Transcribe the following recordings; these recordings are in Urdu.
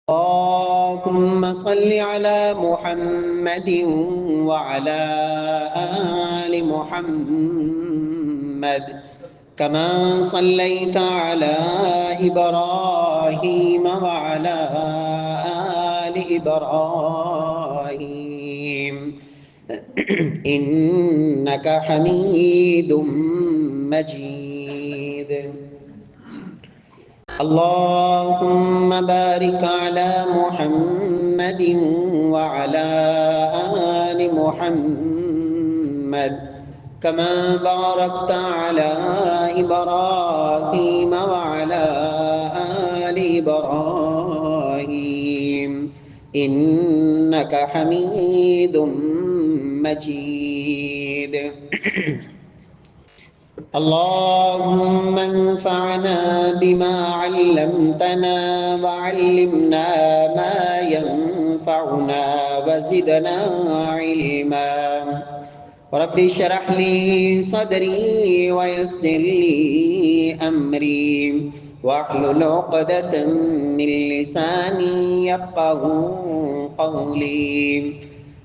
اللهم صل على محمد وعلى آل محمد كما صليت على إبراهيم وعلى آل إبراهيم إنك حميد مجيد. اللهم بارك على محمد وعلى آل محمد كما باركت على إبراهيم وعلى آل إبراهيم إنك حميد مجيد. اللهم انفعنا بما علمتنا وعلمنا ما ينفعنا وزدنا علما. رب اشرح لي صدري ويسر لي أمري واحلل عقدة من لساني يفقهوا قولي.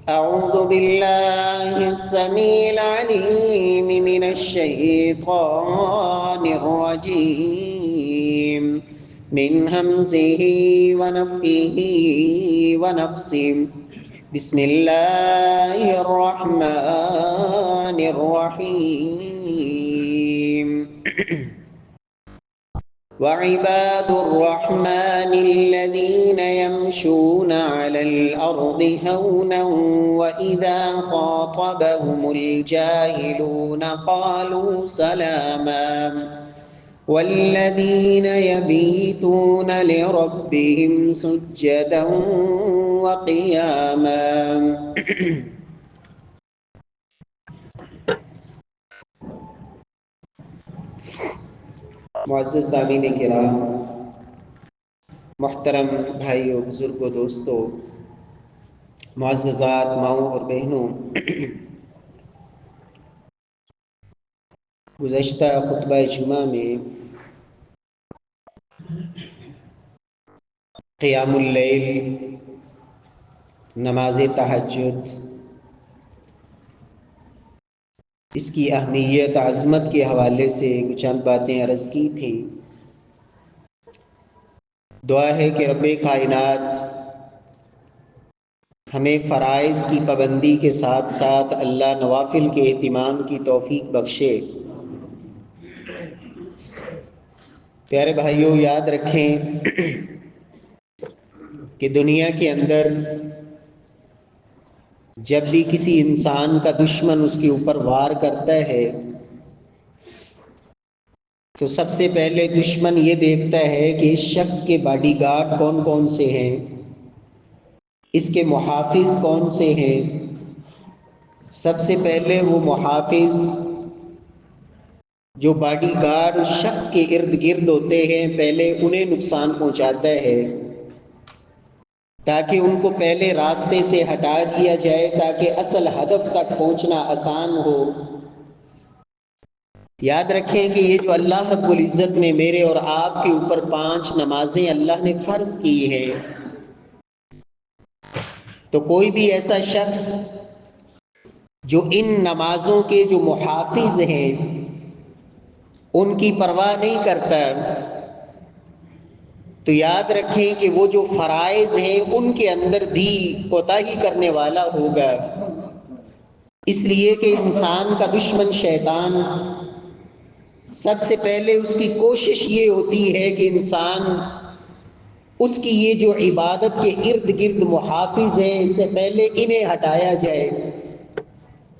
أعوذ بالله السميع العليم من الشيطان الرجيم من همزه ونفخه ونفسه. بسم الله الرحمن الرحيم. وعباد الرحمن الذين يمشون على الأرض هونا وإذا خاطبهم الجاهلون قالوا سلاما والذين يبيتون لربهم سجدا وقياما. معزز سامعین کرام، محترم بھائیوں، بزرگوں، دوستوں، معززات ماؤں اور بہنوں، گزشتہ خطبہ جمعہ میں قیام اللیل، نماز تہجد، اس کی اہمیت، عظمت کے حوالے سے چند باتیں عرض کی تھیں. دعا ہے کہ رب کائنات ہمیں فرائض کی پابندی کے ساتھ ساتھ اللہ نوافل کے اہتمام کی توفیق بخشے. پیارے بھائیوں، یاد رکھیں کہ دنیا کے اندر جب بھی کسی انسان کا دشمن اس کے اوپر وار کرتا ہے تو سب سے پہلے دشمن یہ دیکھتا ہے کہ اس شخص کے باڈی گارڈ کون کون سے ہیں، اس کے محافظ کون سے ہیں. سب سے پہلے وہ محافظ جو باڈی گارڈ اس شخص کے ارد گرد ہوتے ہیں، پہلے انہیں نقصان پہنچاتا ہے تاکہ ان کو پہلے راستے سے ہٹا دیا جائے تاکہ اصل ہدف تک پہنچنا آسان ہو. یاد رکھیں کہ یہ جو اللہ رب العزت نے میرے اور آپ کے اوپر 5 نمازیں اللہ نے فرض کی ہیں، تو کوئی بھی ایسا شخص جو ان نمازوں کے جو محافظ ہیں ان کی پرواہ نہیں کرتا، تو یاد رکھیں کہ وہ جو فرائض ہیں ان کے اندر بھی کوتاہی کرنے والا ہوگا. اس لیے کہ انسان کا دشمن شیطان سب سے پہلے اس کی کوشش یہ ہوتی ہے کہ انسان اس کی یہ جو عبادت کے ارد گرد محافظ ہیں اس سے پہلے انہیں ہٹایا جائے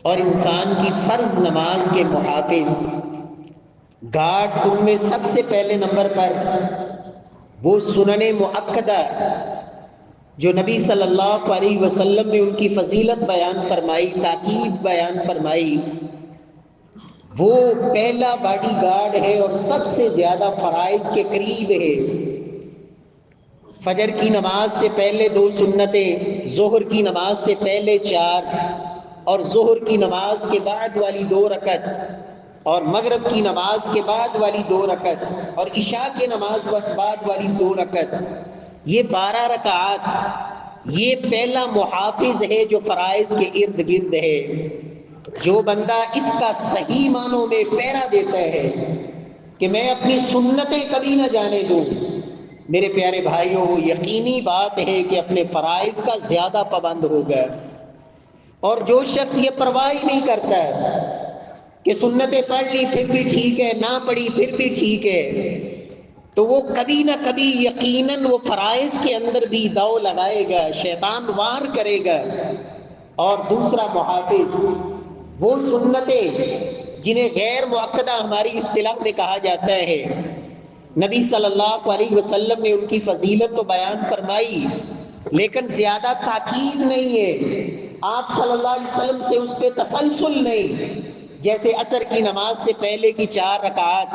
اور انسان کی فرض نماز کے محافظ گارڈ ان میں سب سے پہلے نمبر پر وہ سنن مؤکدہ جو نبی صلی اللہ علیہ وسلم نے ان کی فضیلت بیان فرمائی، تاکید بیان فرمائی، وہ پہلا باڈی گارڈ ہے اور سب سے زیادہ فرائض کے قریب ہے. فجر کی نماز سے پہلے 2 سنتیں، ظہر کی نماز سے پہلے 4 اور ظہر کی نماز کے بعد والی 2 رکعت اور مغرب کی نماز کے بعد والی 2 رکعت اور عشاء کی نماز بعد والی 2 رکعت. یہ 12 رکعات یہ پہلا محافظ ہے جو فرائض کے ارد گرد ہے. جو بندہ اس کا صحیح معنوں میں پہرا دیتا ہے کہ میں اپنی سنتیں کبھی نہ جانے دوں، میرے پیارے بھائیوں وہ یقینی بات ہے کہ اپنے فرائض کا زیادہ پابند ہوگا. اور جو شخص یہ پرواہ ہی نہیں کرتا ہے کہ سنتیں پڑھ لی پھر بھی ٹھیک ہے، نہ پڑھی پھر بھی ٹھیک ہے، تو وہ کبھی نہ کبھی یقیناً وہ فرائض کے اندر بھی داؤ لگائے گا، شیطان وار کرے گا. اور دوسرا محافظ وہ سنتیں جنہیں غیر مؤکدہ ہماری اصطلاح میں کہا جاتا ہے. نبی صلی اللہ علیہ وسلم نے ان کی فضیلت تو بیان فرمائی لیکن زیادہ تاکید نہیں ہے. آپ صلی اللہ علیہ وسلم سے اس پہ تسلسل نہیں. جیسے عصر کی نماز سے پہلے کی 4 رکعات،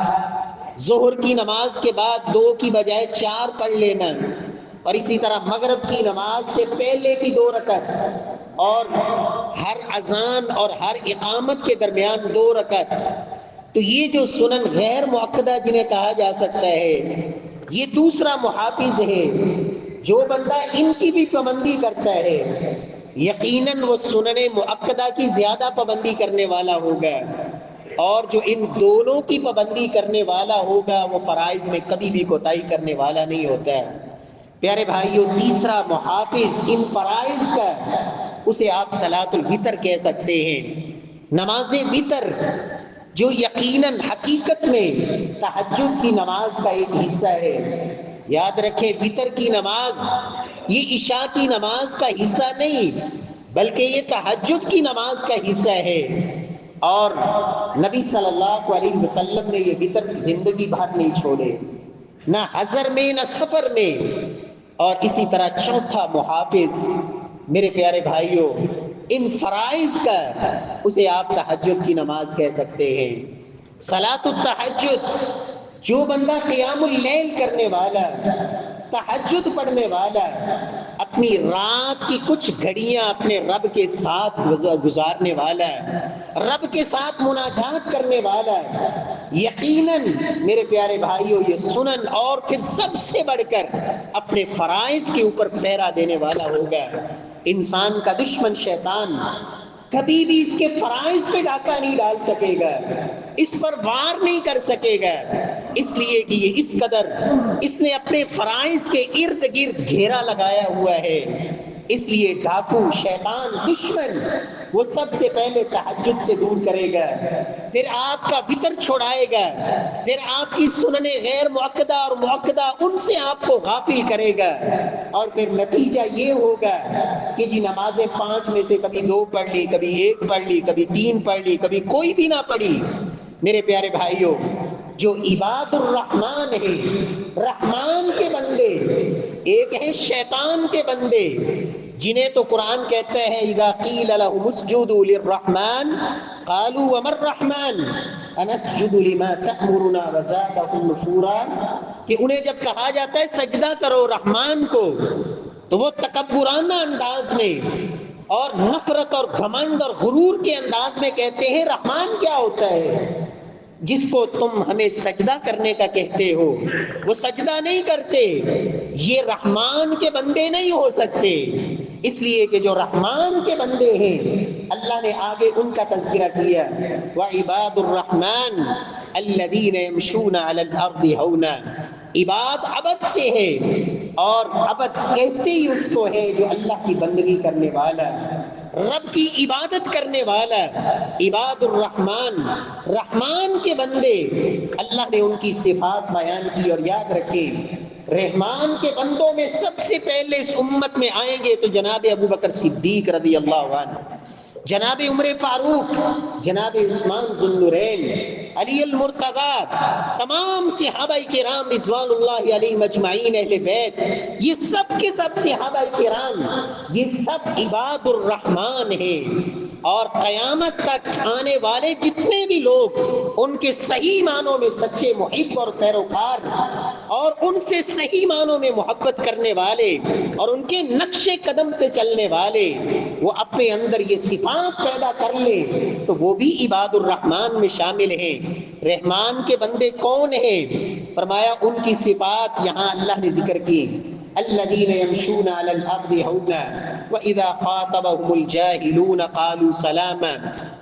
ظہر کی نماز کے بعد 2 کی بجائے 4 پڑھ لینا، اور اسی طرح مغرب کی نماز سے پہلے کی 2 رکعت، اور ہر اذان اور ہر اقامت کے درمیان 2 رکعت. تو یہ جو سنن غیر مؤکدہ جنہیں کہا جا سکتا ہے، یہ دوسرا محافظ ہے. جو بندہ ان کی بھی پابندی کرتا ہے یقیناً وہ سنن مؤکدہ کی زیادہ پابندی کرنے والا ہوگا، اور جو ان دونوں کی پابندی کرنے والا ہوگا وہ فرائض میں کبھی بھی کوتاہی کرنے والا نہیں ہوتا ہے. پیارے بھائیوں، تیسرا محافظ ان فرائض کا اسے آپ صلاۃ الوتر کہہ سکتے ہیں. نماز وتر جو یقیناً حقیقت میں تہجد کی نماز کا ایک حصہ ہے. یاد رکھیں وتر کی نماز یہ عشاء کی نماز کا حصہ نہیں بلکہ یہ تہجد کی نماز کا حصہ ہے. اور نبی صلی اللہ علیہ وسلم نے یہ وتر زندگی بھر نہیں چھوڑے، نہ حضر میں نہ سفر میں. اور اسی طرح چوتھا محافظ میرے پیارے بھائیوں ان فرائض کا اسے آپ تہجد کی نماز کہہ سکتے ہیں. صلاۃ التہجد جو بندہ قیام اللیل کرنے والا، تہجد پڑھنے والا، اپنی رات کی کچھ گھڑیاں اپنے رب کے ساتھ گزارنے والا، رب کے ساتھ مناجات کرنے والا، یقیناً میرے پیارے بھائیوں یہ سنن اور پھر سب سے بڑھ کر اپنے فرائض کے اوپر پہرا دینے والا ہوگا. انسان کا دشمن شیطان کبھی بھی اس کے فرائض پہ ڈاکہ نہیں ڈال سکے گا، اس پر وار نہیں کر سکے گا، اس لیے کہ یہ اس قدر اس نے اپنے فرائض کے ارد گرد گھیرا لگایا ہوا ہے. اس لیے ڈاکو شیطان دشمن وہ سب سے پہلے تہجد سے دور کرے گا، پھر آپ کا وتر چھوڑائے گا، پھر آپ کی سنن غیر مؤکدہ اور مؤکدہ ان سے آپ کو غافل کرے گا، اور پھر نتیجہ یہ ہوگا کہ جی نمازیں 5 میں سے کبھی 2 پڑھ لی، کبھی 1 پڑھ لی، کبھی 3 پڑھ لی، کبھی کوئی بھی نہ پڑھی. میرے پیارے بھائیوں جو عباد الرحمن ہے، رحمان کے بندے، ایک ہیں شیطان کے بندے جنہیں تو قرآن کہتا ہے اذا قیل لهم اسجدوا للرحمن قالوا وما الرحمن انسجد لما تأمرنا وزادهم نفورا، کہ انہیں جب کہا جاتا ہے سجدہ کرو رحمان کو تو وہ تکبرانہ انداز میں اور نفرت اور گھمنڈ اور غرور کے انداز میں کہتے ہیں رحمان کیا ہوتا ہے، جس کو تم ہمیں سجدہ کرنے کا کہتے ہو وہ سجدہ نہیں کرتے، یہ رحمان کے بندے نہیں ہو سکتے. اس لیے کہ جو رحمان کے بندے ہیں اللہ نے آگے ان کا تذکرہ کیا وَعِبَادُ الرَّحْمَنِ الَّذِينَ يَمْشُونَ عَلَى الْأَرْضِ هَوْنًا. عباد عبد سے ہے، اور عبد کہتے ہی اس کو ہے جو اللہ کی بندگی کرنے والا، رب کی عبادت کرنے والا. عباد الرحمن رحمان کے بندے، اللہ نے ان کی صفات بیان کی. اور یاد رکھیں رحمان کے بندوں میں سب سے پہلے اس امت میں آئیں گے تو جناب ابو بکر صدیق رضی اللہ عنہ، جناب عمر فاروق، جناب عثمان ذو النورین، علی المرتضی، تمام صحابہ کرام رضوان اللہ علیہم اجمعین اہل بیت، یہ سب کے سب صحابہ کرام یہ سب عباد الرحمن ہیں. اور قیامت تک آنے والے جتنے بھی لوگ ان کے صحیح معنوں میں سچے محب اور پیروکار اور ان سے صحیح معنوں میں محبت کرنے والے اور ان کے نقش قدم پہ چلنے والے وہ اپنے اندر یہ صفات پیدا کر لے تو وہ بھی عباد الرحمن میں شامل ہیں. رحمان کے بندے کون ہیں؟ فرمایا ان کی صفات یہاں اللہ نے ذکر کی الذین یمشون علی الارض ہونا واذا خاطبهم الجاہلون قالوا سلاما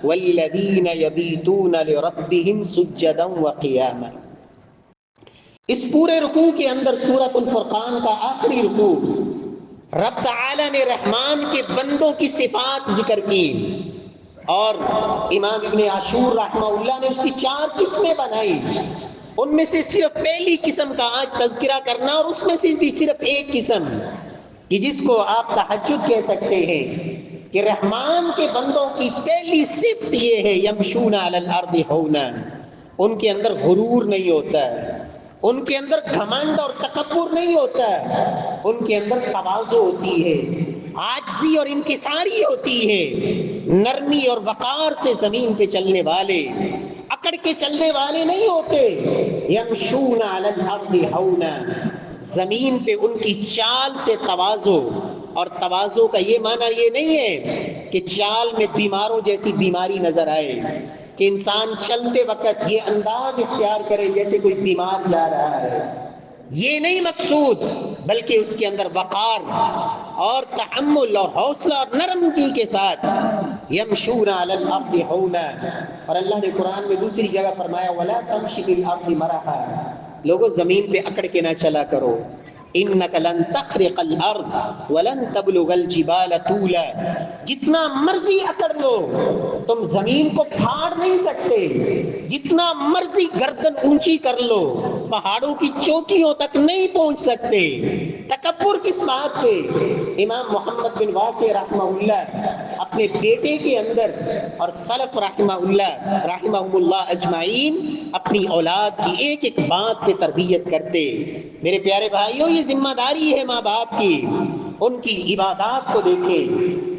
والذین یبیتون لربهم سجدا وقیاما۔ اس پورے رکوع کے اندر سورۃ الفرقان کا آخری رکوع رب تعالی نے رحمان کے بندوں کی صفات ذکر کی، اور امام ابن عاشور رحمہ اللہ نے اس کی 4 قسمیں بنائی۔ ان میں سے صرف پہلی قسم کا آج تذکرہ کرنا، اور اس میں سے بھی صرف ایک قسم کہ جس کو آپ تہجد کہہ سکتے ہیں، کہ رحمان کے بندوں کی پہلی صفت یہ ہے یمشون علی الارض ہونا، ان کے اندر غرور نہیں ہوتا ہے، ان کے اندر گھمنڈ اور تکبر نہیں ہوتا ہے، ان کے اندر تواضع ہوتی ہے، عاجزی اور انکساری ہوتی ہے، نرمی اور وقار سے زمین پہ چلنے والے، اکڑ کے چلنے والے نہیں ہوتے۔ یمشون علی الارض ہونا، زمین پہ ان کی چال سے تواضع، اور تواضع کا یہ معنی یہ نہیں ہے کہ چال میں بیماروں جیسی بیماری نظر آئے، کہ انسان چلتے وقت یہ انداز اختیار کرے جیسے کوئی بیمار جا رہا ہے، یہ نہیں مقصود، بلکہ اس کے اندر وقار اور تحمل اور حوصلہ اور نرمی کے ساتھ یمشون علی الارض ہونا۔ اور اللہ نے قرآن میں دوسری جگہ فرمایا ولا تمشی فی الارض مرحا، لوگوں زمین پہ اکڑ کے نہ چلا کرو، انک لن تخرق الارض ولن تبلغ الجبال طولا، جتنا مرضی اکڑ لو تم زمین کو پھاڑ نہیں سکتے، جتنا مرضی گردن اونچی کر لو پہاڑوں کی چوٹیوں تک نہیں پہنچ سکتے۔ تکبر کس بات پہ؟ امام محمد بن واسع رحمہ اللہ اپنے بیٹے کے اندر، اور سلف رحمہم اللہ اجمعین اپنی اولاد کی ایک ایک بات پہ تربیت کرتے۔ میرے پیارے بھائیوں، یہ ذمہ داری ہے ماں باپ کی، ان کی عبادات کو دیکھیں،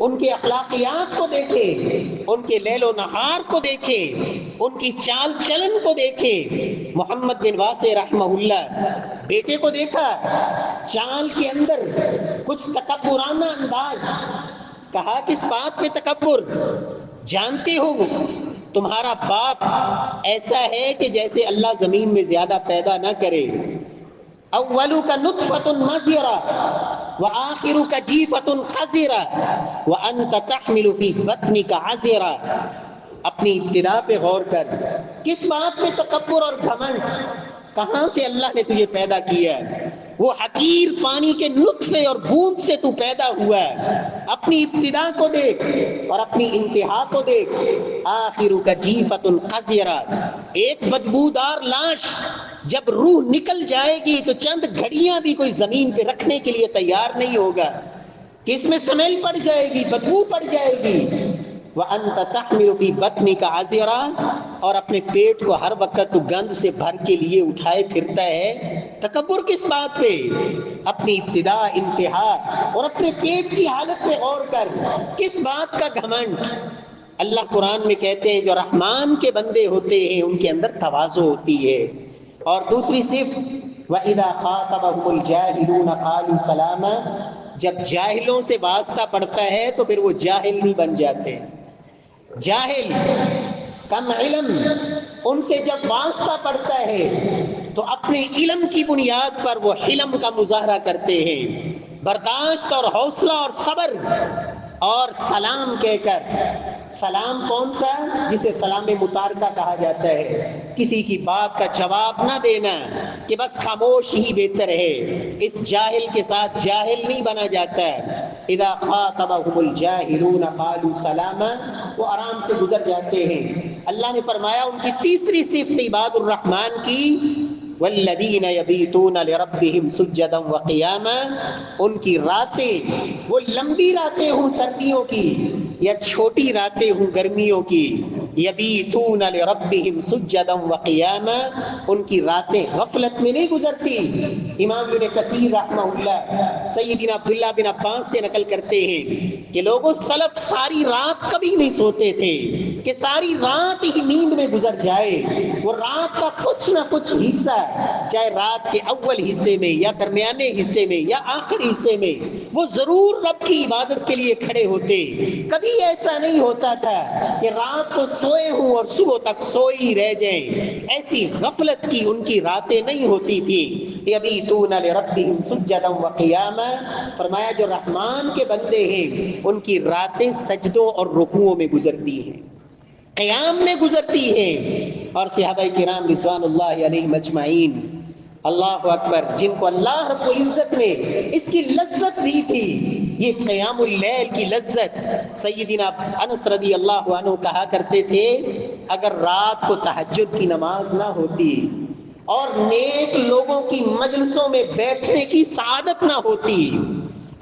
ان کے اخلاقیات کو دیکھیں، ان کے لیل و نہار کو دیکھیں، ان کی چال چلن کو دیکھیں۔ محمد بن واسع رحمہ اللہ بیٹے کو دیکھا، چال کے اندر کچھ تکبرانہ انداز، کہا کس بات پہ تکبر؟ جانتے ہو تمہارا باپ ایسا ہے کہ جیسے اللہ زمین میں زیادہ پیدا نہ کرے، اولک نطفۃ مضغہ وآخرک جیفۃ قذرہ وانت تحمل فی بطنک عذرہ۔ اپنی ابتدا پہ غور کر، کس بات پہ تکبر اور گھمنڈ؟ کہاں سے اللہ نے تجھے پیدا کیا ہے؟ وہ حقیر پانی کے نطفے اور بوند سے تو پیدا ہوا ہے۔ اپنی ابتدا کو دیکھ اور اپنی انتہا کو دیکھ۔ آخرک جیفۃ قذرہ، ایک بدبودار لاش جب روح نکل جائے گی تو چند گھڑیاں بھی کوئی زمین پہ رکھنے کے لیے تیار نہیں ہوگا، کہ اس میں سمیل پڑ جائے گی، بدبو پڑ جائے گی۔ وَأَنْتَ تَحْمِلُ فِي بَطْنِكَ عَذْرًا، اور اپنے پیٹ کو ہر وقت تو گند سے بھر کے لیے اٹھائے پھرتا ہے۔ تکبر کس بات پہ؟ اپنی ابتدا، انتہا اور اپنے پیٹ کی حالت پہ غور کر، کس بات کا گھمنڈ؟ اللہ قرآن میں کہتے ہیں جو رحمان کے بندے ہوتے ہیں ان کے اندر تواضع ہوتی ہے۔ اور دوسری صفت وَإِذَا خَاطَبَهُمُ الْجَاهِلُونَ قَالُوا سَلَامًا، جب جاہلوں سے واسطہ پڑتا ہے تو پھر وہ جاہل نہیں بن جاتے۔ جاہل، کم علم، ان سے جب واسطہ پڑتا ہے تو اپنے علم کی بنیاد پر وہ حلم کا مظاہرہ کرتے ہیں، برداشت اور حوصلہ اور صبر، اور سلام کہہ کر، سلام کون سا؟ جسے سلام متارکہ کہا جاتا ہے، کسی کی بات کا جواب نہ دینا، کہ بس خاموش ہی بہتر ہے، اس جاہل کے ساتھ جاہل نہیں بنا جاتا ہے۔ اذا خاطبهم الجاہلون قالوا سلاما، وہ آرام سے گزر جاتے ہیں۔ اللہ نے فرمایا ان کی تیسری صفت عباد الرحمن کی والذین یبیتون لربهم سجدا وقیاما، ان کی راتیں، وہ لمبی راتیں ہوں سردیوں کی یا چھوٹی راتیں ہوں گرمیوں کی، یبیتون لربهم سجدا وقیاما، ان کی راتیں غفلت میں نہیں گزرتی۔ امام ابن کثیر رحمہ اللہ سیدنا عبداللہ بن عباس سے نقل کرتے ہیں کہ لوگوں سلف ساری رات کبھی نہیں سوتے تھے، کہ ساری رات ہی نیند میں گزر جائے۔ وہ رات کا کچھ نہ کچھ حصہ، چاہے رات کے اول حصے میں یا درمیانے حصے میں یا آخری حصے میں، وہ ضرور رب کی عبادت کے لیے کھڑے ہوتے۔ کبھی ایسا نہیں ہوتا تھا کہ رات کو سوئے ہوں اور صبح تک سوئے ہی رہ جائیں، ایسی غفلت کی ان کی راتیں نہیں ہوتی تھی۔ یبیتون لربہم سجدا وقیاما، فرمایا جو رحمان کے بندے ہیں ان کی راتیں سجدوں اور رکوعوں میں گزرتی ہیں، قیام میں گزرتی ہیں۔ اور صحابہ کرام رضوان اللہ علیہم اجمعین، اللہ اکبر، جن کو اللہ رب العزت نے اس کی لذت دی تھی، یہ قیام اللیل کی لذت، سیدنا انس رضی اللہ عنہ کہا کرتے تھے اگر رات کو تہجد کی نماز نہ ہوتی اور نیک لوگوں کی مجلسوں میں بیٹھنے کی سعادت نہ ہوتی،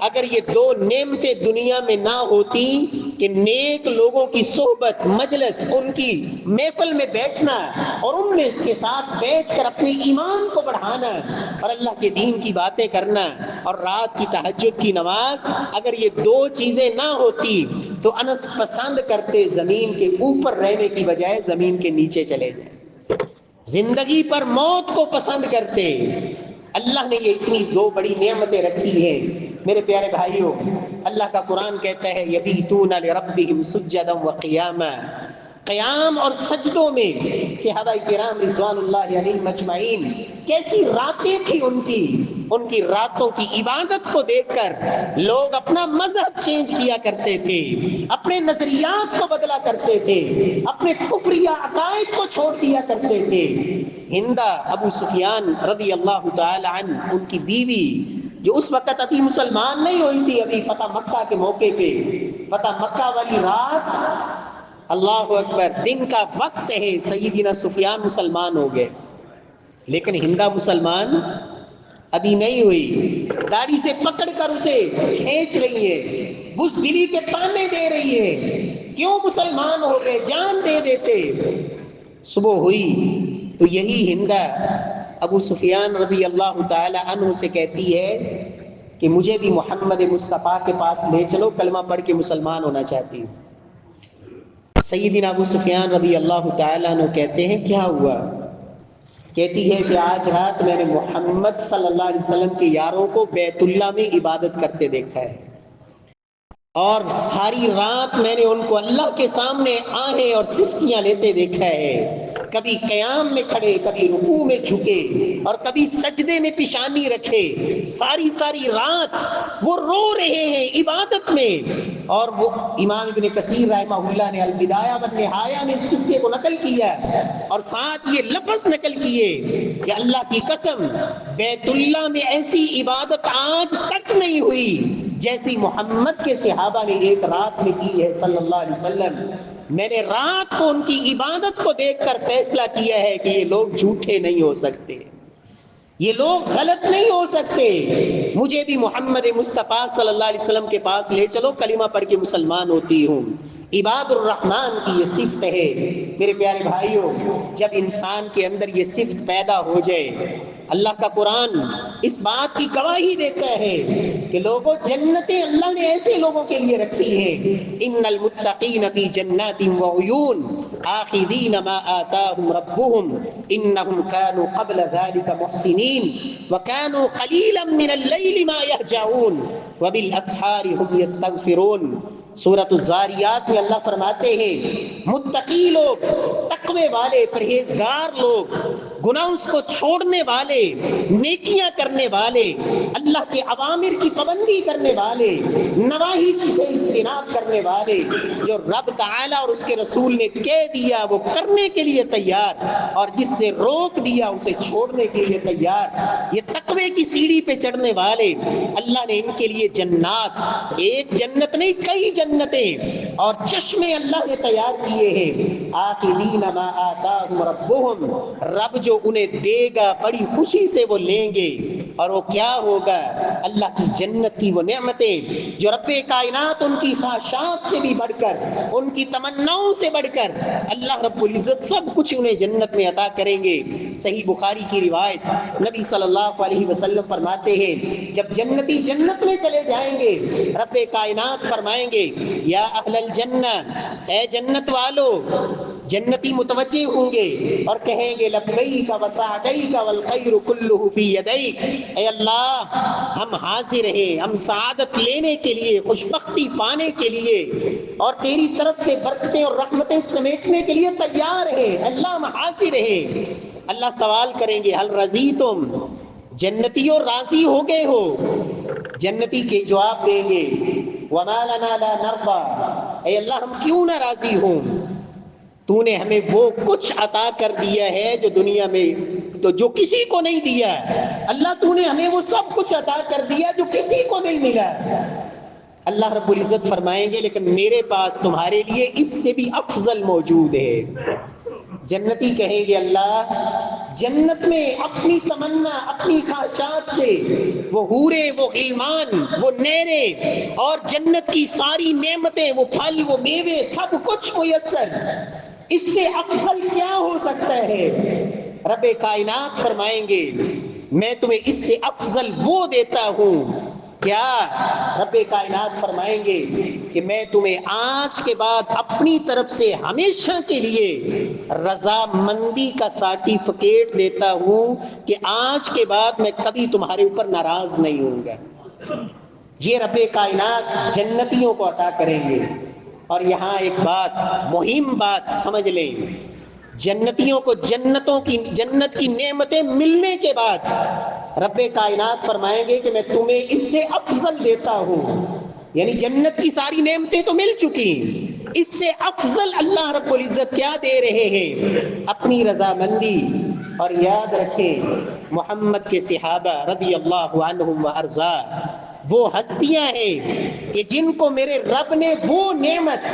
اگر یہ دو نعمتیں دنیا میں نہ ہوتی کہ نیک لوگوں کی صحبت، مجلس، ان کی محفل میں بیٹھنا اور ان میں کے ساتھ بیٹھ کر اپنے ایمان کو بڑھانا اور اللہ کے دین کی باتیں کرنا اور رات کی تہجد کی نماز، اگر یہ دو چیزیں نہ ہوتی تو انس پسند کرتے زمین کے اوپر رہنے کی بجائے زمین کے نیچے چلے جائیں، زندگی پر موت کو پسند کرتے۔ اللہ نے یہ اتنی دو بڑی نعمتیں رکھی ہیں میرے پیارے بھائیوں۔ اللہ کا قرآن کہتا ہے یبیتون لربہم سجدا وقیاما، قیام اور سجدوں میں صحابہ کرام رضوان اللہ علیہم اجمعین کیسی راتیں تھی ان کی راتوں کی عبادت کو دیکھ کر لوگ اپنا مذہب چینج کیا کرتے تھے، اپنے نظریات کو بدلا کرتے تھے، اپنے کفریہ عقائد کو چھوڑ دیا کرتے تھے۔ ہندہ ابو سفیان رضی اللہ تعالی عنہ، ان کی بیوی جو اس وقت ابھی مسلمان نہیں ہوئی تھی، ابھی فتح مکہ کے موقع پہ، فتح مکہ والی رات، اللہ اکبر، دن کا وقت ہے، سیدنا سفیان مسلمان ہو گئے لیکن ہندہ مسلمان ابھی نہیں ہوئی، داڑھی سے پکڑ کر اسے کھینچ رہی ہے، بزدلی کے تانے دے رہی ہے، کیوں مسلمان ہو گئے، جان دے دیتے۔ صبح ہوئی تو یہی ہندہ ابو سفیان رضی اللہ تعالی عنہ سے کہتی ہے کہ مجھے بھی محمد مصطفیٰ کے پاس لے چلو، کلمہ پڑھ کے مسلمان ہونا چاہتی ہوں۔ سیدنا ابو سفیان رضی اللہ تعالی عنہ کہتے ہیں کیا ہوا؟ کہتی ہے کہ آج رات میں نے محمد صلی اللہ علیہ وسلم کے یاروں کو بیت اللہ میں عبادت کرتے دیکھا ہے، اور ساری رات میں نے ان کو اللہ کے سامنے آہیں اور سسکیاں لیتے دیکھا ہے، کبھی قیام میں کھڑے، کبھی رکوع میں جھکے اور کبھی سجدے میں پیشانی رکھے، ساری رات وہ رو رہے ہیں عبادت میں۔ اور وہ امام ابن کثیر رحمہ اللہ نے البدایہ والنہایہ میں اس قصے کو نقل کیا اور ساتھ یہ لفظ نقل کیے کہ اللہ کی قسم بیت اللہ میں ایسی عبادت آج تک نہیں ہوئی جیسی محمد کے صحابہ نے ایک رات میں کی ہے صلی اللہ علیہ وسلم۔ میں نے رات کو ان کی عبادت کو دیکھ کر فیصلہ کیا ہے کہ یہ لوگ جھوٹے نہیں ہو سکتے، یہ لوگ غلط نہیں ہو سکتے، مجھے بھی محمد مصطفیٰ صلی اللہ علیہ وسلم کے پاس لے چلو، کلمہ پڑھ کے مسلمان ہوتی ہوں۔ عباد الرحمن کی یہ صفت ہے میرے پیارے بھائیوں۔ جب انسان کے اندر یہ صفت پیدا ہو جائے، اللہ کا قرآن اس بات کی گواہی دیتا ہے کہ لوگوں جنتیں اللہ نے ایسے لوگوں کے لیے رکھی ہیں، ان المتقین فی جنات وعیون آخذین ما آتاہم ربہم انہم کانوا قبل ذلک محسنین وکانوا قلیلا من اللیل ما یہجعون وبالاسحار ہم یستغفرون۔ سورۃ الذاریات میں اللہ فرماتے ہیں متقی لوگ، تقوی والے، پرہیزگار لوگ، گناہ کو چھوڑنے والے، نیکیاں کرنے والے، اللہ کے اوامر کی پابندی کرنے والے، نواہی سے اجتناب کرنے والے، جو رب تعالی اور اس کے رسول نے کہہ دیا وہ کرنے کے لیے تیار اور جس سے روک دیا اسے چھوڑنے کے لیے تیار، یہ تقوی کی سیڑھی پہ چڑھنے والے، اللہ نے ان کے لیے جنات، ایک جنت نہیں کئی جنتیں اور چشمے اللہ نے تیار کیے ہیں۔ آخذین ما آتاہم ربہم، رب جو انہیں دے گا بڑی خوشی سے وہ لیں گے، اور وہ کیا ہوگا؟ اللہ کی جنت کی وہ نعمتیں جو رب کائنات ان کی خواہشات سے بھی بڑھ کر، ان کی تمناؤں سے بڑھ کر اللہ رب العزت سب کچھ انہیں جنت میں عطا کریں گے۔ صحیح بخاری کی روایت، نبی صلی اللہ علیہ وسلم فرماتے ہیں جب جنتی جنت میں چلے جائیں گے رب کائنات فرمائیں گے یا اہل الجنہ، اے جنت والو، جنتی متوجہ ہوں گے اور کہیں گے لبیک وسعدیک والخیر کلہ فی یدیک، اے اللہ ہم حاضر ہیں، ہم سعادت لینے کے لیے، خوشبختی پانے کے لیے اور تیری طرف سے برکتیں اور رحمتیں سمیٹنے کے لیے تیار ہیں، اللہ ہم حاضر ہیں۔ اللہ سوال کریں گے حل رضیتم، جنتیوں راضی ہو گئے ہو؟ جنتی کے جواب دیں گے وما لنا لا نرضى، اے اللہ ہم کیوں نہ راضی ہوں؟ تو نے ہمیں وہ کچھ عطا کر دیا ہے جو دنیا میں تو جو کسی کو نہیں دیا۔ اللہ تو نے ہمیں وہ سب کچھ عطا کر دیا جو کسی کو نہیں ملا۔ اللہ رب العزت فرمائیں گے لیکن میرے پاس تمہارے لیے اس سے بھی افضل موجود ہے۔ جنتی کہیں گے اللہ جنت میں اپنی تمنا اپنی خواہشات سے وہ حورے، وہ غلمان، وہ نیرے اور جنت کی ساری نعمتیں، وہ پھل، وہ میوے، سب کچھ میسر، اس سے افضل کیا ہو سکتا ہے؟ رب کائنات فرمائیں گے میں تمہیں اس سے افضل وہ دیتا ہوں۔ کیا؟ رب کائنات فرمائیں گے کہ میں تمہیں آج کے بعد اپنی طرف سے ہمیشہ کے لیے رضامندی کا سرٹیفکیٹ دیتا ہوں کہ آج کے بعد میں کبھی تمہارے اوپر ناراض نہیں ہوں گا۔ یہ رب کائنات جنتیوں کو عطا کریں گے۔ اور یہاں ایک بات، مہم بات سمجھ لیں، جنتیوں کو جنت کی نعمتیں ملنے کے بعد رب کائنات فرمائیں گے کہ میں تمہیں اس سے افضل دیتا ہوں۔ یعنی جنت کی ساری نعمتیں تو مل چکی، اس سے افضل اللہ رب العزت کیا دے رہے ہیں؟ اپنی رضامندی۔ اور یاد رکھیں محمد کے صحابہ رضی اللہ عنہم و ارضا وہ ہستیاں ہیں کہ جن کو میرے رب نے وہ نعمت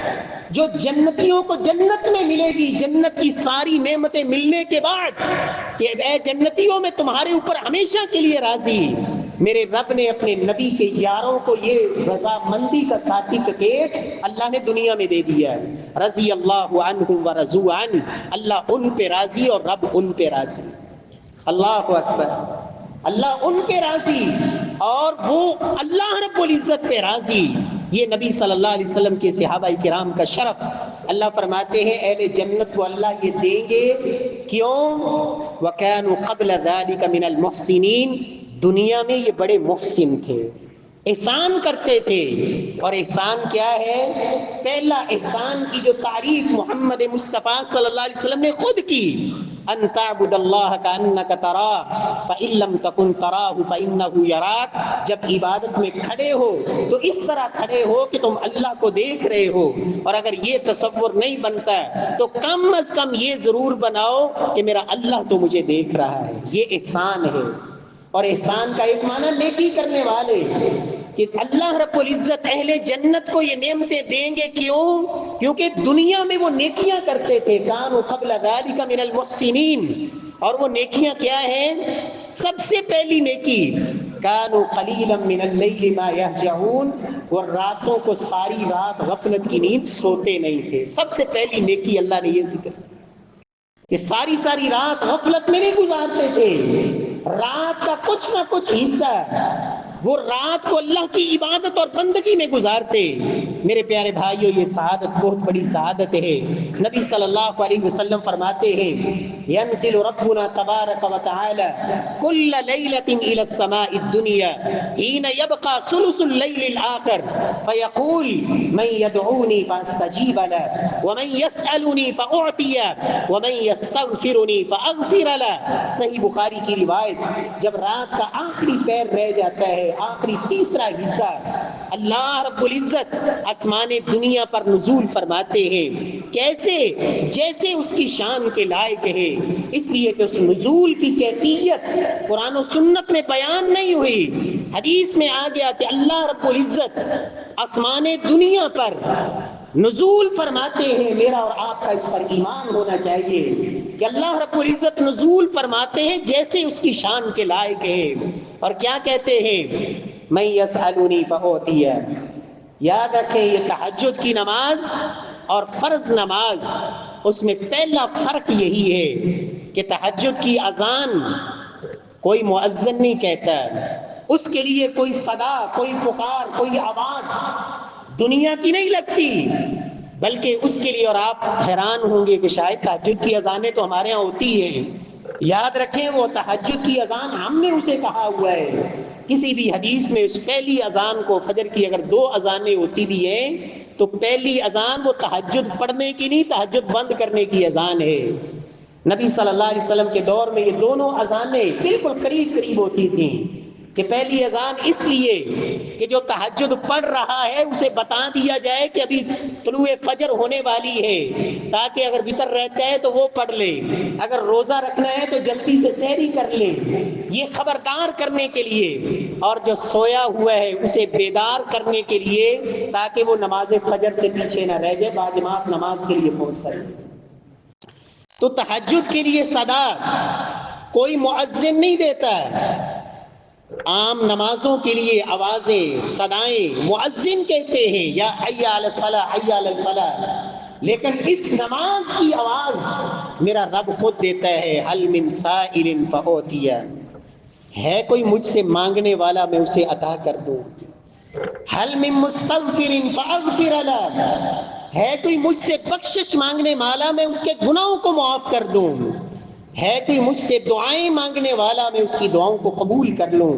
جو جنتیوں کو جنت میں ملے گی، جنت کی ساری نعمتیں ملنے کے بعد کہ اے جنتیوں میں تمہارے اوپر ہمیشہ کے لیے راضی، میرے رب نے اپنے نبی کے یاروں کو یہ رضامندی کا سرٹیفکیٹ اللہ نے دنیا میں دے دیا ہے۔ رضی اللہ عنہم و رضوا عنہ، اللہ ان پہ راضی اور رب ان پہ راضی۔ اللہ اکبر، اللہ ان پہ راضی اور وہ اللہ رب العزت پہ راضی۔ یہ نبی صلی اللہ علیہ وسلم کے صحابہ کرام کا شرف۔ اللہ فرماتے ہیں اہل جنت کو اللہ یہ دیں گے، کیوں؟ وَكَانُوا قَبْلَ ذَلِكَ مِنَ الْمُحْسِنِينَ، دنیا میں یہ بڑے محسن تھے، احسان کرتے تھے۔ اور احسان کیا ہے؟ پہلا احسان کی جو تعریف محمد مصطفیٰ صلی اللہ علیہ وسلم نے خود کی، ان تعبد اللہ کانک تراہ فإن لم تکن تراہ فإنہ یراک، جب عبادت میں کھڑے ہو تو اس طرح کھڑے ہو کہ تم اللہ کو دیکھ رہے ہو، اور اگر یہ تصور نہیں بنتا تو کم از کم یہ ضرور بناؤ کہ میرا اللہ تو مجھے دیکھ رہا ہے۔ یہ احسان ہے۔ اور احسان کا ایک معنی نیکی کرنے والے، کہ اللہ رب العزت اہل جنت کو یہ نعمتیں دیں گے، کیوں؟ کیونکہ دنیا میں وہ نیکیاں کرتے تھے، کانوا قبل ذلک من المحسنین۔ اور وہ نیکیاں کیا ہیں؟ سب سے پہلی نیکی کانوا قلیلا من اللیل ما یہجعون، وہ راتوں کو ساری رات غفلت کی نیند سوتے نہیں تھے۔ سب سے پہلی نیکی اللہ نے یہ ذکر کہ ساری رات غفلت میں نہیں گزارتے تھے، رات کا کچھ نہ کچھ حصہ وہ رات کو اللہ کی عبادت اور بندگی میں گزارتے۔ میرے پیارے بھائیو، یہ سعادت بہت بڑی سعادت ہے۔ نبی صلی اللہ علیہ وسلم فرماتے ہیں ينزل ربنا تبارک و تعالی كل ليلة إلى السماء الدنيا حين يبقى ثلث الليل الآخر فيقول من يدعوني فاستجيب له ومن يسألني فأعطيه ومن يستغفرني فأغفر له۔ صحیح بخاری کی روایت، جب رات کا آخری پیر رہ جاتا ہے، آخری تیسرا حصہ، اللہ رب العزت آسمان دنیا پر نزول فرماتے ہیں۔ کیسے؟ جیسے اس کی شان کے لائق ہے، اس لیے کہ اس نزول کی کیفیت قرآن و سنت میں بیان نہیں ہوئی، حدیث میں آ گیا کہ اللہ رب العزت آسمان دنیا پر نزول فرماتے ہیں۔ میرا اور آپ کا اس پر ایمان ہونا چاہیے کہ اللہ رب العزت نزول فرماتے ہیں جیسے اس کی شان کے لائق ہے۔ اور کیا کہتے ہیں؟ من یسألنی فأعطیہ۔ یاد رکھیں یہ تہجد کی نماز اور فرض نماز، اس میں پہلا فرق یہی ہے کہ تہجد کی اذان کوئی مؤذن نہیں کہتا، اس کے لیے کوئی صدا، کوئی پکار، کوئی آواز دنیا کی نہیں لگتی، بلکہ اس کے لیے، اور آپ حیران ہوں گے کہ شاید تہجد کی اذانیں تو ہمارے ہاں ہوتی ہیں، یاد رکھیں وہ تہجد کی اذان ہم نے اسے کہا ہوا ہے۔ کسی بھی حدیث میں اس پہلی اذان کو، فجر کی اگر 2 اذانیں ہوتی بھی ہیں تو پہلی اذان وہ تہجد پڑھنے کی نہیں، تہجد بند کرنے کی اذان ہے۔ نبی صلی اللہ علیہ وسلم کے دور میں یہ دونوں اذانیں بالکل قریب قریب ہوتی تھیں کہ پہلی اذان اس لیے کہ جو تہجد پڑھ رہا ہے اسے بتا دیا جائے کہ ابھی طلوع فجر ہونے والی ہے، تاکہ اگر وتر رہتا ہے تو وہ پڑھ لے، اگر روزہ رکھنا ہے تو جلدی سے سحری کر لے، یہ خبردار کرنے کے لیے، اور جو سویا ہوا ہے اسے بیدار کرنے کے لیے تاکہ وہ نماز فجر سے پیچھے نہ رہ جائے، باجماعت نماز کے لیے پہنچ سکے۔ تو تہجد کے لیے صدا کوئی مؤذن نہیں دیتا ہے، عام نمازوں کے لیے آوازیں صدائیں مؤذن کہتے ہیں، یا حی علی الصلاۃ حی علی الفلاح، لیکن اس نماز کی آواز میرا رب خود دیتا ہے، حل من سائل فاعطیہ، ہے کوئی مجھ سے مانگنے والا میں اسے عطا کر دوں، حل من مستغفر فاغفر له، ہے کوئی مجھ سے بخشش مانگنے والا میں اس کے گناہوں کو معاف کر دوں، ہے کوئی مجھ سے دعائیں مانگنے والا میں اس کی دعاؤں کو قبول کر لوں۔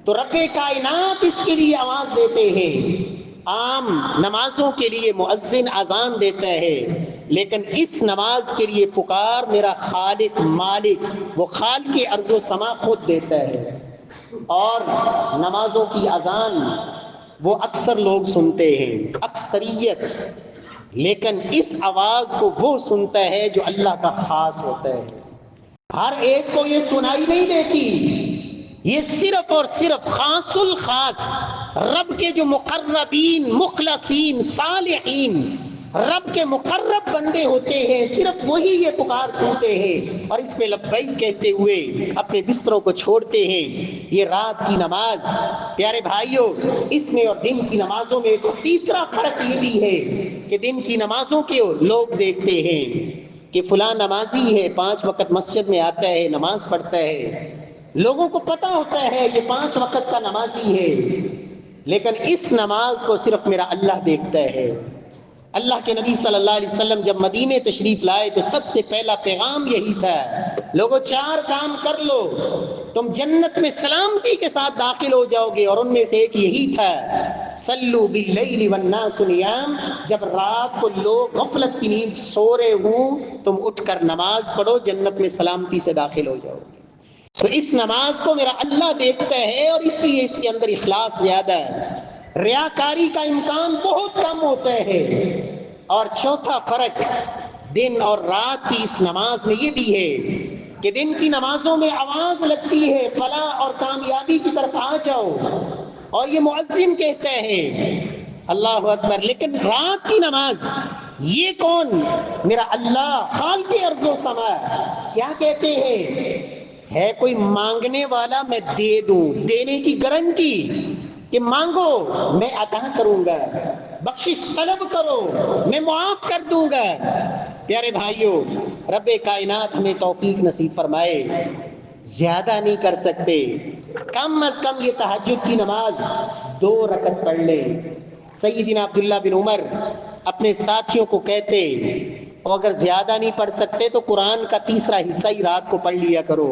تو رب کائنات اس کے لیے آواز دیتے ہیں، عام نمازوں کے لیے مؤذن اذان دیتا ہے، لیکن اس نماز کے لیے پکار میرا خالق مالک، وہ خالق ارض و سما خود دیتا ہے۔ اور نمازوں کی اذان وہ اکثر لوگ سنتے ہیں، اکثریت، لیکن اس آواز کو وہ سنتا ہے جو اللہ کا خاص ہوتا ہے، ہر ایک کو یہ سنائی نہیں دیتی، یہ صرف اور صرف خاص الخاص رب کے جو مقربین مخلصین صالحین رب کے مقرب بندے ہوتے ہیں، صرف وہی یہ پکار سنتے ہیں اور اس میں لبیک کہتے ہوئے اپنے بستروں کو چھوڑتے ہیں۔ یہ رات کی نماز پیارے بھائیوں، اس میں اور دن کی نمازوں میں ایک تیسرا فرق یہ بھی ہے کہ دن کی نمازوں کے لوگ دیکھتے ہیں کہ فلاں نمازی ہے، 5 وقت مسجد میں آتا ہے، نماز پڑھتا ہے، لوگوں کو پتہ ہوتا ہے یہ 5 وقت کا نمازی ہے، لیکن اس نماز کو صرف میرا اللہ دیکھتا ہے۔ اللہ کے نبی صلی اللہ علیہ وسلم جب مدینے تشریف لائے تو سب سے پہلا پیغام یہی تھا، لوگو 4 کام کر لو تم جنت میں سلامتی کے ساتھ داخل ہو جاؤ گے، اور ان میں سے ایک یہی تھا، صلو باللیل والناس نیام، جب رات کو لوگ غفلت کی نیند سو رہے ہوں تم اٹھ کر نماز پڑھو، جنت میں سلامتی سے داخل ہو جاؤ گے۔ تو اس نماز کو میرا اللہ دیکھتا ہے، اور اس لیے اس کے اندر اخلاص زیادہ ہے، ریاکاری کا امکان بہت کم ہوتا ہے۔ اور چوتھا فرق دن اور رات کی اس نماز میں یہ بھی ہے کہ دن کی نمازوں میں آواز لگتی ہے فلاح اور کامیابی کی طرف آ جاؤ، اور یہ مؤذن کہتا ہے اللہ اکبر، لیکن رات کی نماز یہ کون؟ میرا اللہ خالق ارض و سما، کیا کہتے ہیں؟ ہے کوئی مانگنے والا میں دے دوں، دینے کی گارنٹی کہ مانگو میں عطا کروں گا، بخشش طلب کرو میں معاف کر دوں گا۔ پیارے بھائیوں، رب کائنات ہمیں توفیق نصیب فرمائے، زیادہ نہیں کر سکتے، کم از کم یہ تہجد کی نماز 2 رکعت پڑھ لیں۔ سیدنا عبداللہ بن عمر اپنے ساتھیوں کو کہتے، اور اگر زیادہ نہیں پڑھ سکتے تو قرآن کا تیسرا حصہ ہی رات کو پڑھ لیا کرو۔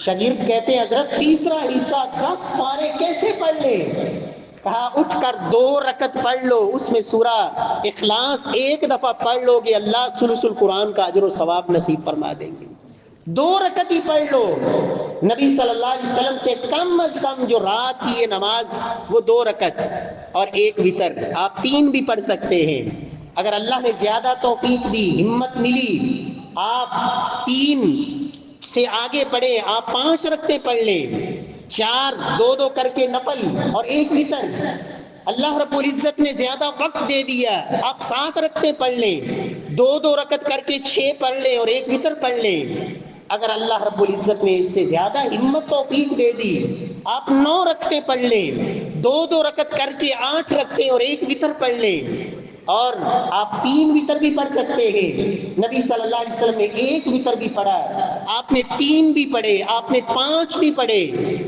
شاگرد کہتے ہیں حضرت تیسرا حصہ 10 پارے کیسے پڑھ لیں؟ کہا اٹھ کر 2 رکعت پڑھ لو، اس میں سورہ اخلاص 1 دفعہ پڑھ لو گے، اللہ ثلث القرآن کا اجر و ثواب نصیب فرما دیں گے۔ 2 رکعت ہی پڑھ لو۔ نبی صلی اللہ علیہ وسلم سے کم از کم جو رات کی یہ نماز وہ 2 رکعت اور 1 وتر، آپ 3 بھی پڑھ سکتے ہیں۔ اگر اللہ نے زیادہ توفیق دی، ہمت ملی، آپ 3 سے آگے بڑھے، آپ 5 رکعتیں پڑھ لیں، 4 2 کر کے نفل اور 1 وتر۔ اللہ رب العزت نے زیادہ وقت دے دیا، آپ 7 رکعتیں پڑھ لیں، 2 رکعت کر کے 6 پڑھ لیں اور 1 وتر پڑھ لیں۔ اگر اللہ رب العزت نے اس سے زیادہ ہمت توفیق دے دی، آپ 9 رکعتیں پڑھ لیں، 2 رکعت کر کے 8 رکعتیں اور 1 وتر پڑھ لیں، اور آپ 3 وتر بھی پڑھ سکتے ہیں۔ نبی صلی اللہ علیہ وسلم نے 1 وتر بھی پڑھا، آپ نے 3 بھی پڑھے، آپ نے 5 بھی پڑھے،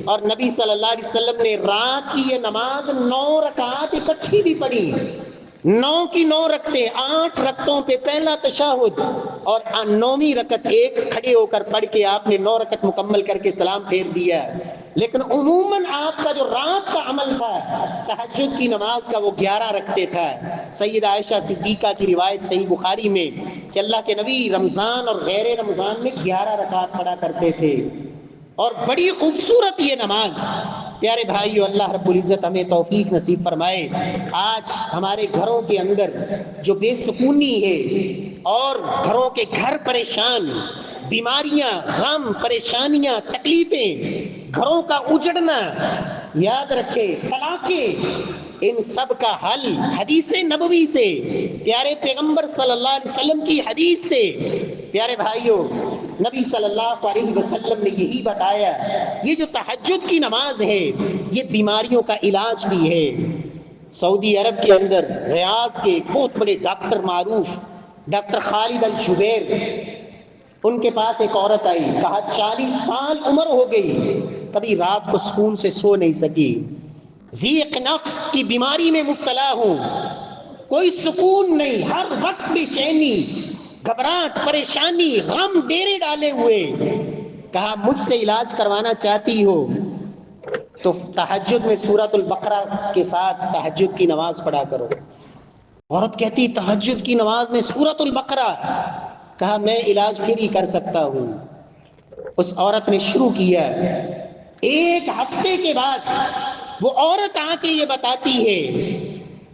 اور نبی صلی اللہ علیہ وسلم نے رات کی یہ نماز 9 رکعات اکٹھی بھی پڑھی، 9 کی 9 رکعتیں، 8 رکعتوں پہ پہلا تشہد، اور 9ویں رکعت 1 کھڑے ہو کر پڑھ کے آپ نے 9 رکعت مکمل کر کے سلام پھیر دیا۔ لیکن عموماً آپ کا جو رات کا عمل تھا تہجد کی نماز کا وہ 11 رکعتیں تھا۔ سیدہ عائشہ صدیقہ کی روایت صحیح بخاری میں کہ اللہ کے نبی رمضان اور غیر رمضان میں 11 رکعت پڑھا کرتے تھے، اور بڑی خوبصورت یہ نماز۔ پیارے بھائیو، اللہ رب العزت ہمیں توفیق نصیب فرمائے۔ آج ہمارے گھروں کے اندر جو بے سکونی ہے اور گھروں کے گھر پریشان، بیماریاں، غم، پریشانیاں، تکلیفیں، گھروں کا اجڑنا، یاد رکھے طلاقیں، ان سب کا حل حدیث نبوی سے، پیارے پیغمبر صلی اللہ علیہ وسلم کی حدیث سے۔ پیارے بھائیو، نبی صلی اللہ علیہ وسلم نے یہی بتایا، یہ جو تہجد کی نماز ہے یہ بیماریوں کا علاج بھی ہے۔ سعودی عرب کے اندر ریاض کے بہت بڑے ڈاکٹر معروف ڈاکٹر خالد الجبیر، ان کے پاس ایک عورت آئی، کہا 40 سال عمر ہو گئی، کبھی رات کو سکون سے سو نہیں سکی، ضیق نفس کی بیماری میں مبتلا ہوں، کوئی سکون نہیں، ہر وقت بے چینی، گھبراہٹ، پریشانی، غم ڈیرے ڈالے ہوئے۔ کہا مجھ سے علاج کروانا چاہتی ہو تو تہجد میں سورۃ البقرہ کے ساتھ تہجد کی نماز پڑھا کرو۔ عورت کہتی تہجد کی نماز میں سورۃ البقرہ؟ کہا میں علاج پھر ہی کر سکتا ہوں۔ اس عورت نے شروع کیا، ایک ہفتے کے بعد وہ عورت آ کے یہ بتاتی ہے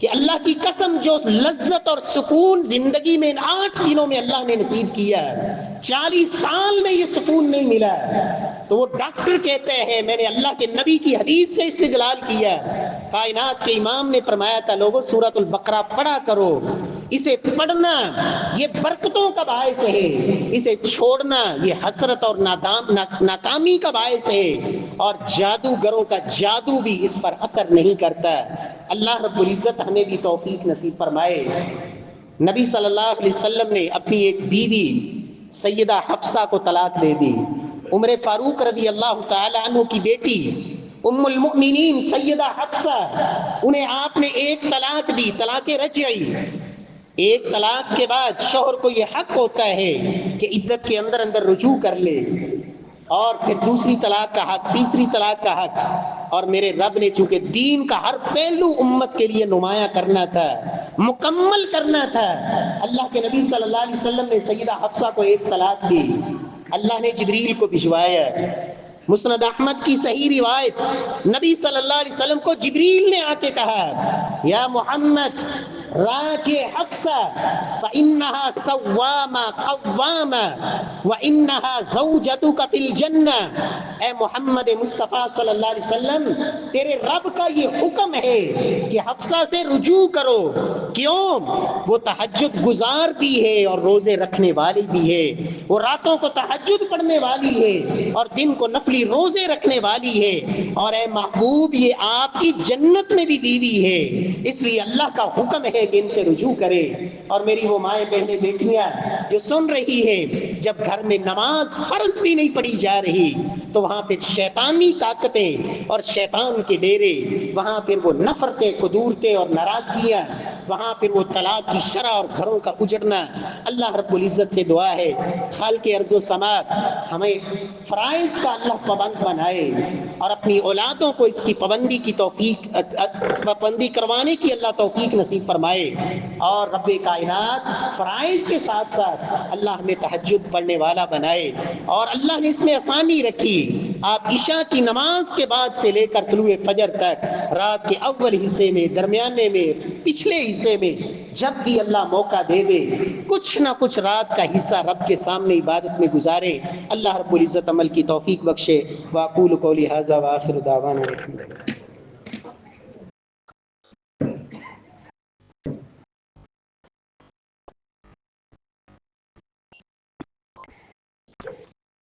کہ اللہ کی قسم جو لذت اور سکون زندگی میں ان 8 دنوں میں اللہ نے نصیب کیا، 40 سال میں یہ سکون نہیں ملا۔ تو وہ ڈاکٹر کہتے ہیں میں نے اللہ کے نبی کی حدیث سے استدلال کیا، کائنات کے امام نے فرمایا تھا لوگوں سورۃ البقرہ پڑھا کرو، اسے پڑھنا یہ برکتوں کا باعث ہے، اسے چھوڑنا یہ حسرت اور ناکامی کا باعث ہے، اور جادوگروں کا جادو بھی اس پر اثر نہیں کرتا۔ اللہ رب العزت ہمیں بھی توفیق نصیب فرمائے۔ نبی صلی اللہ علیہ وسلم نے اپنی ایک بیوی سیدہ حفصہ کو طلاق دے دی۔ عمر فاروق رضی اللہ تعالی عنہ کی بیٹی ام المؤمنین سیدہ حفصہ، انہیں آپ نے ایک طلاق دی، طلاق رجعی۔ ایک طلاق کے بعد شوہر کو یہ حق ہوتا ہے کہ عدت کے اندر اندر رجوع کر لے، اور پھر دوسری طلاق کا حق، تیسری طلاق کا حق۔ اور میرے رب نے چونکہ دین کا ہر پہلو امت کے لیے نمایاں کرنا تھا، مکمل کرنا تھا، اللہ کے نبی صلی اللہ علیہ وسلم نے سیدہ حفصہ کو ایک طلاق دی۔ اللہ نے جبریل کو بھجوایا۔ مسند احمد کی صحیح روایت، نبی صلی اللہ علیہ وسلم کو جبریل نے آ کے کہا یا محمد راجع حفصہ فإنها صوامہ قوامہ وإنها زوجتک فی الجنہ۔ اے محمد مصطفیٰ صلی اللہ علیہ وسلم، تیرے رب کا یہ حکم ہے کہ حفصہ سے رجوع کرو۔ کیوں؟ وہ تہجد گزار بھی ہے اور روزے رکھنے والی بھی ہے، وہ راتوں کو تہجد پڑھنے والی ہے اور دن کو نفلی روزے رکھنے والی ہے، اور اے محبوب یہ آپ کی جنت میں بھی بیوی ہے، اس لیے اللہ کا حکم ہے کہ ان سے رجوع کرے۔ اور میری وہ مائیں بہنیں بیٹیاں جو سن رہی ہے، جب گھر میں نماز فرض بھی نہیں پڑھی جا رہی تو وہاں پھر شیطانی طاقتیں اور شیطان کے ڈیرے، وہاں پھر وہ نفرتیں، قدورتیں اور ناراضگیاں، وہاں پھر وہ طلاق کی شرح اور گھروں کا اجڑنا۔ اللہ رب العزت سے دعا ہے خالق ارض و سما ہمیں فرائض کا اللہ پابند بنائے، اور اپنی اولادوں کو اس کی پابندی کی توفیق، پابندی کروانے کی اللہ توفیق نصیب فرمائے، اور رب کائنات فرائض کے ساتھ ساتھ اللہ ہمیں تہجد پڑھنے والا بنائے۔ اور اللہ نے اس میں آسانی رکھی، آپ عشاء کی نماز کے بعد سے لے کر طلوع فجر تک، رات کے اول حصے میں، درمیانے میں، پچھلے حصے میں، جب بھی اللہ موقع دے دے کچھ نہ کچھ رات کا حصہ رب کے سامنے عبادت میں گزارے۔ اللہ رب العزت عمل کی توفیق بخشے۔ واقول قولی ھذا وآخر دعوانا الحمدللہ۔